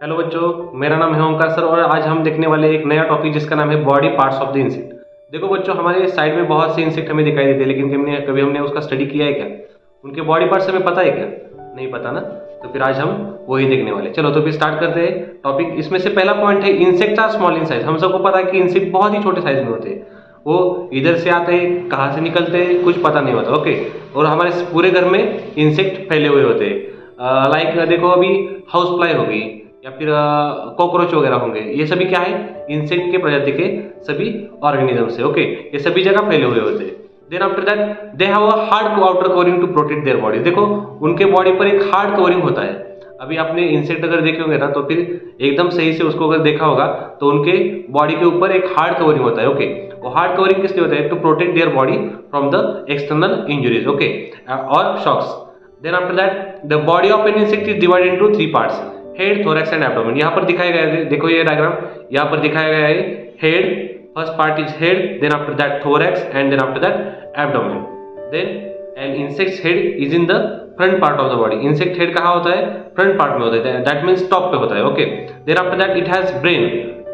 Hello बच्चों, मेरा नाम है ओमकार सर और आज हम देखने वाले एक नया टॉपिक जिसका नाम है body parts of the insect. देखो बच्चों, हमारे साइड में बहुत से इंसेक्ट हमें दिखाई देते हैं, लेकिन कभी हमने उसका स्टडी किया है क्या? उनके बॉडी पार्ट्स हमें पता है क्या? नहीं पता ना। तो फिर आज हम वही देखने वाले। चलो तो फिर स्टार्ट करते हैं टॉपिक। इसमें से पहला पॉइंट है insect are small in size. हम सबको पता है कि इंसेक्ट बहुत ही छोटे साइज में होते हैं। वो इधर से आते हैं, कहाँ से निकलते हैं कुछ पता नहीं होता। ओके, और हमारे पूरे घर में इंसेक्ट फैले हुए होते हैं। लाइक देखो, अभी हाउस फ्लाई होगी या फिर कॉकरोच वगैरह होंगे। ये सभी क्या है? इंसेक्ट के प्रजाति के सभी ऑर्गेनिजम्स है। ओके, ये सभी जगह फैले हुए होते हैं। Then after that they have a hard outer covering to protect their body. देखो, उनके बॉडी पर एक हार्ड कवरिंग होता है। अभी आपने इंसेक्ट अगर देखे होंगे ना, तो फिर एकदम सही से उसको अगर देखा होगा तो उनके बॉडी के ऊपर एक हार्ड कवरिंग होता है। ओके, वो हार्ड कवरिंग किस लिए होता है? To protect their body from the external injuries. Okay, और shocks. Then after that the body of an insect is divided into 3 parts: head, thorax and abdomen. यहाँ पर दिखाया गया है, देखो ये डायग्राम यहाँ पर दिखाया गया है। Head, first part is head, then after that thorax and then after that abdomen. Then an insects head is in the front part of the body. Insect head कहाँ होता है? फ्रंट पार्ट में होता है, दैट मीन्स टॉप पे होता है। Okay, then after that it has brain,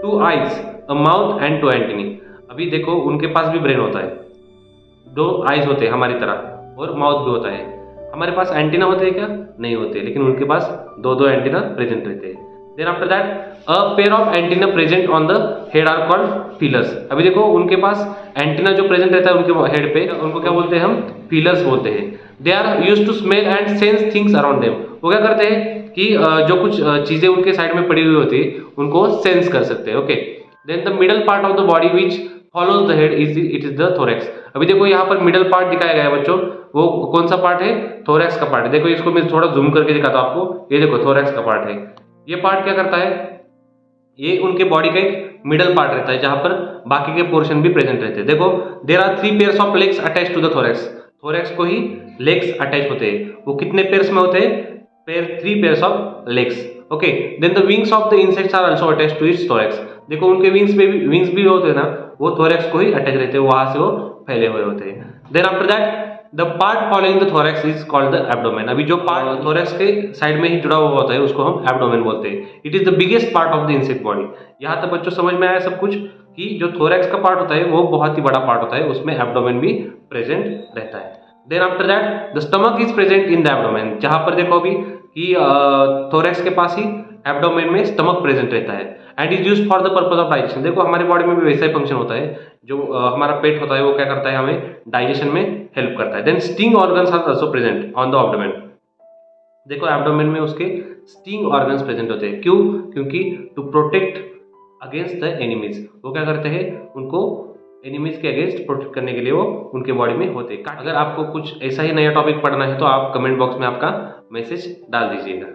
2 eyes, a mouth and 2 antennae. अभी देखो, उनके पास भी ब्रेन होता है, 2 आईज होते हैं हमारी तरह, और माउथ भी होता है। हमारे पास एंटीना होते हैं क्या? नहीं होते, लेकिन उनके पास 2 एंटीना प्रेजेंट रहते हैं। Then after that a pair of antenna present on the head are called feelers. अभी देखो, उनके पास एंटीना जो प्रेजेंट रहता है उनके हेड पे, उनको क्या बोलते हैं? हम फीलर्स बोलते हैं। They are used to smell and sense things around them. वो क्या करते हैं कि जो कुछ चीजें उनके साइड में पड़ी हुई होती है उनको सेंस कर सकते हैं। Okay, then the middle part of the body which follows the head it is the thorax. अभी देखो, यहाँ पर मिडल पार्ट दिखाया गया है बच्चों। वो कौन सा पार्ट है? थोरैक्स का पार्ट है। देखो, इसको मैं थोड़ा जूम करके दिखाता हूं आपको। ये देखो, थोरैक्स का पार्ट है। ये पार्ट क्या करता है? ये उनके बॉडी का एक मिडल पार्ट रहता है, जहां पर बाकी के पोर्शन भी प्रेजेंट रहते हैं। देखो, there are 3 pairs of legs attach to the thorax. Thorax को ही लेग्स अटैच होते हैं। वो कितने पेयर्स में होते हैं? 3 pairs of legs. Okay, then the wings of the insects are also attach to its thorax. देखो, उनके विंग्स भी होते हैं ना, वो थोरैक्स को ही अटैच रहते हैं, वहां से वो फैले हुए होते हैं। Then after that the part following the thorax is called the abdomen. अभी जो पार्ट थोरैक्स के साइड में ही जुड़ा हुआ होता है उसको हम एब्डोमेन बोलते हैं। It is the biggest part of the insect body. यहाँ तक बच्चों समझ में आया सब कुछ कि जो थोरैक्स का पार्ट होता है वो बहुत ही बड़ा पार्ट होता है, उसमें एब्डोमेन भी प्रेजेंट रहता है। Then after that the stomach is present in the abdomen. जहां पर देखो अभी कि थोरैक्स के पास ही एब्डोमेन में स्टमक प्रेजेंट रहता है and is used for the purpose of digestion. देखो, हमारे बॉडी में भी वैसा ही फंक्शन होता है। जो हमारा पेट होता है वो क्या करता है? हमें डाइजेशन में हेल्प करता है। Then sting organs are also present on the abdomen. देखो, एब्डोमेन में उसके स्टिंग ऑर्गन्स प्रेजेंट होते हैं। क्यों? क्योंकि to protect against the enemies. वो क्या करते हैं? उनको एनिमीज के अगेंस्ट प्रोटेक्ट करने के लिए वो उनके बॉडी में होते हैं। अगर आपको कुछ ऐसा ही नया टॉपिक पढ़ना है तो आप कमेंट बॉक्स में आपका मैसेज डाल दीजिएगा।